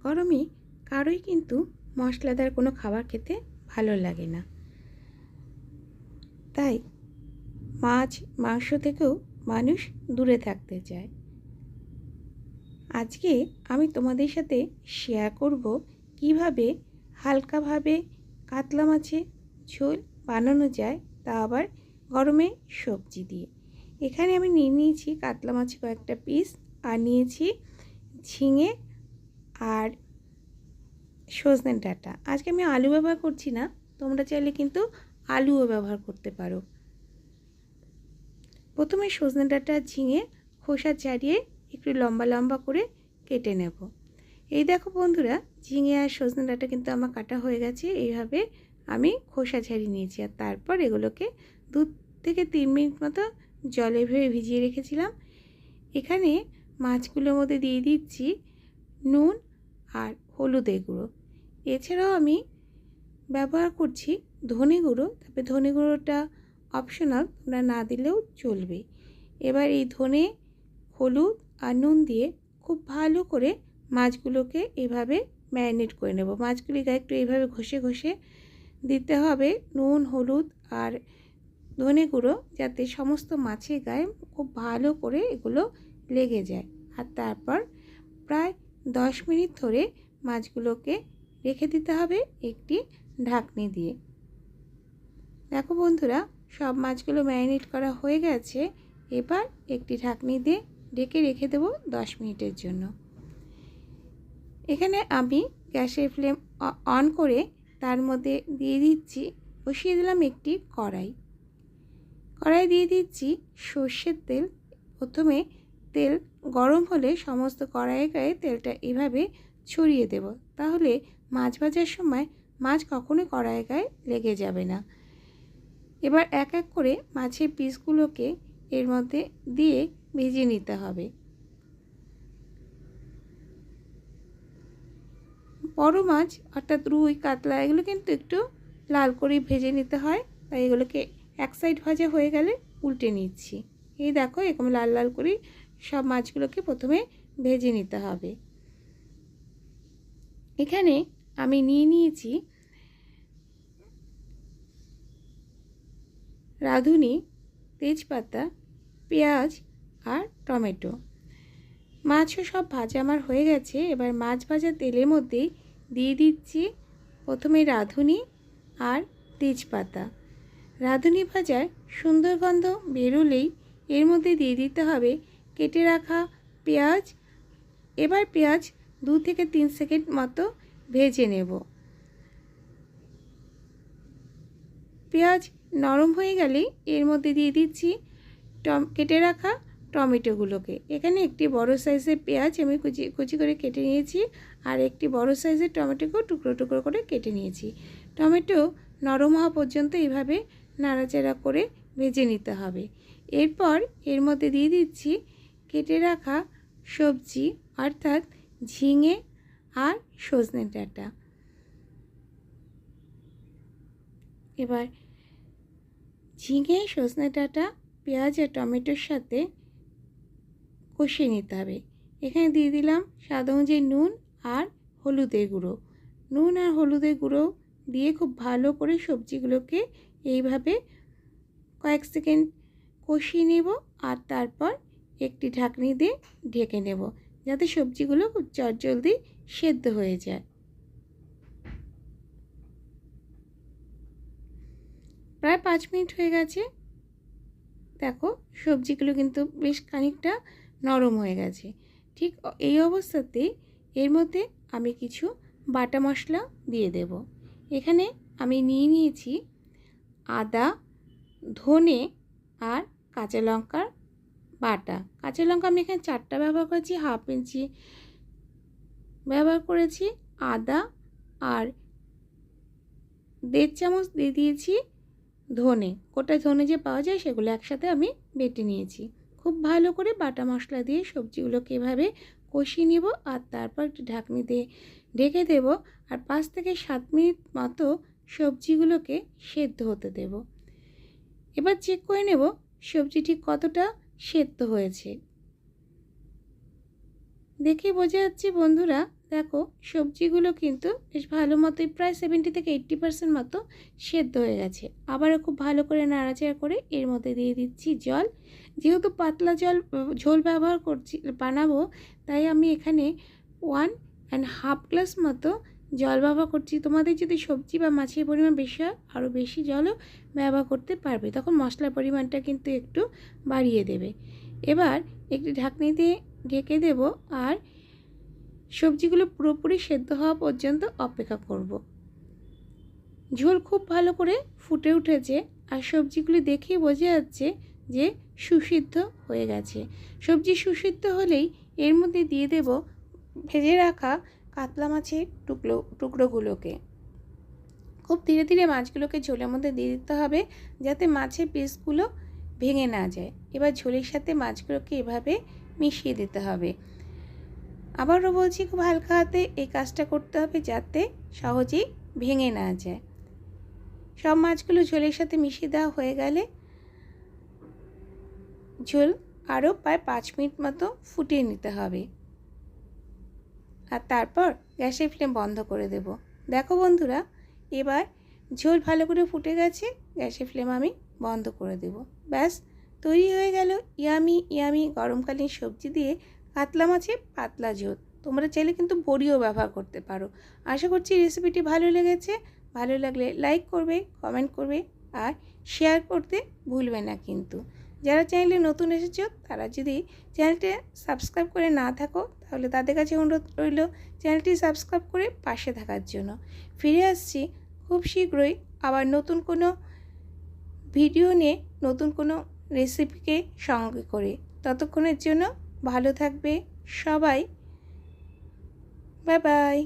গরমে কারোই কিন্তু মশলাদার কোনো খাবার খেতে ভালো লাগে না। তাই মাছ মাংস থেকেও মানুষ দূরে থাকতে চায়। আজকে আমি তোমাদের সাথে শেয়ার করব কিভাবে হালকাভাবে কাতলা মাছের ঝোল বানানো যায়, তা আবার গরমে সবজি দিয়ে। এখানে আমি নিয়েছি কাতলা মাছ কয়েকটা পিস, আর নিয়েছি ঝিঙে আর সজনে ডাঁটা। আজকে আমি আলু ব্যবহার করছি না, তোমরা চাইলে কিন্তু আলুও ব্যবহার করতে পারো। প্রথমে সজনে ডাঁটা ঝিঙে খোসা ছাড়িয়ে একটু লম্বা লম্বা করে কেটে নেব। এই দেখো বন্ধুরা, ঝিঙে আর সজনে ডাঁটা কিন্তু আমার কাটা হয়ে গেছে। এইভাবে আমি খোসা ছাড়িয়ে নিয়েছি, আর তারপর এগুলোকে 2 থেকে 3 মিনিট মতো জলে ভিজিয়ে রেখেছিলাম। এখানে মাছগুলোর মধ্যে দিয়ে দিচ্ছি নুন আর হলুদের গুঁড়ো। এছাড়াও আমি ব্যবহার করছি ধনে গুঁড়ো, তবে ধনে গুঁড়োটা অপশনাল, তোমরা না দিলেও চলবে। এবার এই ধনে, হলুদ আর নুন দিয়ে খুব ভালো করে মাছগুলোকে এভাবে ম্যারিনেট করে নেব। মাছগুলি গায়ে একটু এইভাবে ঘষে ঘষে দিতে হবে নুন, হলুদ আর ধনে গুঁড়ো, যাতে সমস্ত মাছের গায়ে খুব ভালো করে এগুলো লেগে যায়। আর তারপর প্রায় 10 মিনিট ধরে মাছগুলোকে রেখে দিতে হবে একটি ঢাকনি দিয়ে। দেখো বন্ধুরা, সব মাছগুলো ম্যারিনেট করা হয়ে গেছে। এবার একটি ঢাকনি দিয়ে ঢেকে রেখে দেবো 10 মিনিটের জন্য। এখানে আমি গ্যাসের ফ্লেম অন করে তার মধ্যে বসিয়ে দিলাম একটি কড়াই দিয়ে দিচ্ছি সর্ষের তেল। প্রথমে তেল গরম হলে সমস্ত কড়াইয়ে গায়ে তেলটা এভাবে ছড়িয়ে দেব, তাহলে মাছ ভাজার সময় মাছ কখনোই কড়াইয়ে গায়ে লেগে যাবে না। এবার এক এক করে মাছের পিসগুলোকে এর মধ্যে দিয়ে ভেজে নিতে হবে। বড় মাছ অর্থাৎ রুই, কাতলা এগুলো কিন্তু একটু লাল করে ভেজে নিতে হয়, তাই এগুলোকে এক সাইড ভাজা হয়ে গেলে উল্টে নিচ্ছি। এই দেখো, এরকম লাল লাল করে সব মাছগুলোকে প্রথমে ভেজে নিতে হবে। এখানে আমি নিয়েছি রাঁধুনি, তেজপাতা, পেঁয়াজ আর টমেটো। মাছও সব ভাজা আমার হয়ে গেছে। এবার মাছ ভাজা তেলের মধ্যেই দিয়ে দিচ্ছি প্রথমে রাঁধুনি আর তেজপাতা। রাঁধুনি ভাজার সুন্দর গন্ধ বেরোলেই এর মধ্যে দিয়ে দিতে হবে কেটে রাখা পেঁয়াজ। এবার পেঁয়াজ 2 থেকে 3 সেকেন্ড মতো ভেজে নেব। পেঁয়াজ নরম হয়ে গেলেই এর মধ্যে দিয়ে দিচ্ছি কেটে রাখা টমেটোগুলোকে। এখানে একটি বড় সাইজের পেঁয়াজ আমি কুচি করে কেটে নিয়েছি, আর একটি বড় সাইজের টমেটোকেও টুকরো টুকরো করে কেটে নিয়েছি। টমেটো নরম হওয়া পর্যন্ত এইভাবে নাড়াচাড়া করে ভেজে নিতে হবে। এরপর এর মধ্যে দিয়ে দিচ্ছি কেটে রাখা সবজি, অর্থাৎ ঝিঙে আর সজনে ডাঁটা। এবার ঝিঙে, সজনে ডাঁটা, পেঁয়াজ আর টমেটোর সাথে কষিয়ে নিতে হবে। এখানে দিয়ে দিলাম স্বাদ অনুযায়ী নুন আর হলুদের গুঁড়ো। নুন আর হলুদের গুঁড়ো দিয়ে খুব ভালো করে সবজিগুলোকে এইভাবে কয়েক সেকেন্ড কষিয়ে নেব, আর তারপর একটি ঢাকনি দিয়ে ঢেকে নেব, যাতে সবজিগুলো খুব চটজলদি সেদ্ধ হয়ে যায়। প্রায় 5 মিনিট হয়ে গেছে। দেখো, সবজিগুলো কিন্তু বেশ খানিকটা নরম হয়ে গেছে। ঠিক এই অবস্থাতে এর মধ্যে আমি কিছু বাটা মশলা দিয়ে দেব। এখানে আমি নিয়েছি আদা, ধনে আর কাঁচা লঙ্কার বাটা। কাঁচা লঙ্কা আমি এখানে 4টা ব্যবহার করেছি, হাফ ইঞ্চি ব্যবহার করেছি। আদা আর 1.5 চামচ দিয়ে দিয়েছি ধনে। গোটা ধনে যে পাওয়া যায় সেগুলো একসাথে আমি বেটে নিয়েছি। খুব ভালো করে বাটা মশলা দিয়ে সবজিগুলোকে এভাবে কষিয়ে নেব, আর তারপর একটু ঢাকনি দিয়ে ঢেকে দেব, আর 5 থেকে 7 মিনিট মতো সবজিগুলোকে সেদ্ধ হতে দেব। এবার চেক করে নেব সবজি ঠিক কতটা সেদ্ধ হয়েছে। দেখে বোঝা যাচ্ছে বন্ধুরা, দেখো সবজিগুলো কিন্তু বেশ ভালো মতোই প্রায় 70 থেকে 80% মতো সেদ্ধ হয়ে গেছে। আবারও খুব ভালো করে নাড়াচাড়া করে এর মধ্যে দিয়ে দিচ্ছি জল। যেহেতু পাতলা ঝোল ব্যবহার করছি বানাবো, তাই আমি এখানে 1.5 গ্লাস মতো জল ব্যবহার করছি। তোমাদের যদি সবজি বা মাছের পরিমাণ বেশি হয় আরও বেশি জলও ব্যবহার করতে পারবে, তখন মশলার পরিমাণটা কিন্তু একটু বাড়িয়ে দেবে। এবার একটি ঢাকনি দিয়ে ঢেকে দেব আর সবজিগুলো পুরোপুরি সেদ্ধ হওয়া পর্যন্ত অপেক্ষা করব। ঝোল খুব ভালো করে ফুটে উঠেছে আর সবজিগুলি দেখেই বোঝা যাচ্ছে যে সুসিদ্ধ হয়ে গেছে। সবজি সুসিদ্ধ হলেই এর মধ্যে দিয়ে দেব ভেজে রাখা কাতলা মাছের টুকরোগুলোকে। খুব ধীরে ধীরে মাছগুলোকে ঝোলের মধ্যে দিয়ে দিতে হবে যাতে মাছের পিসগুলো ভেঙে না যায়। এবার ঝোলের সাথে মাছগুলোকে এভাবে মিশিয়ে দিতে হবে। আবারও বলছি, খুব হালকা হাতে এই কাজটা করতে হবে যাতে সহজেই ভেঙে না যায়। সব মাছগুলো ঝোলের সাথে মিশিয়ে দেওয়া হয়ে গেলে ঝোল আরও প্রায় 5 মিনিট মতো ফুটিয়ে নিতে হবে আর তারপর গ্যাসের ফ্লেম বন্ধ করে দেব। দেখো বন্ধুরা, এবার ঝোল ভালো করে ফুটে গেছে, গ্যাসের ফ্লেম আমি বন্ধ করে দেব। ব্যাস তৈরি হয়ে গেল ইয়ামি ইয়ামি গরমকালীন সবজি দিয়ে কাতলা মাছের পাতলা ঝোল। তোমরা চাইলে কিন্তু বড়িও ব্যবহার করতে পারো। আশা করছি রেসিপিটি ভালো লেগেছে। ভালো লাগলে লাইক করবে, কমেন্ট করবে আর শেয়ার করতে ভুলবে না কিন্তু। যারা চ্যানেলে নতুন এসেছো তারা যদি চ্যানেলটি সাবস্ক্রাইব করে না থাকো তাহলে তাদের কাছে অনুরোধ রইল চ্যানেলটি সাবস্ক্রাইব করে পাশে থাকার জন্য। ফিরে আসছি খুব শীঘ্রই আবার নতুন কোনো ভিডিও নিয়ে, নতুন কোনো রেসিপিকে সঙ্গে করে। ততক্ষণের জন্য ভালো থাকবে সবাই। Bye bye.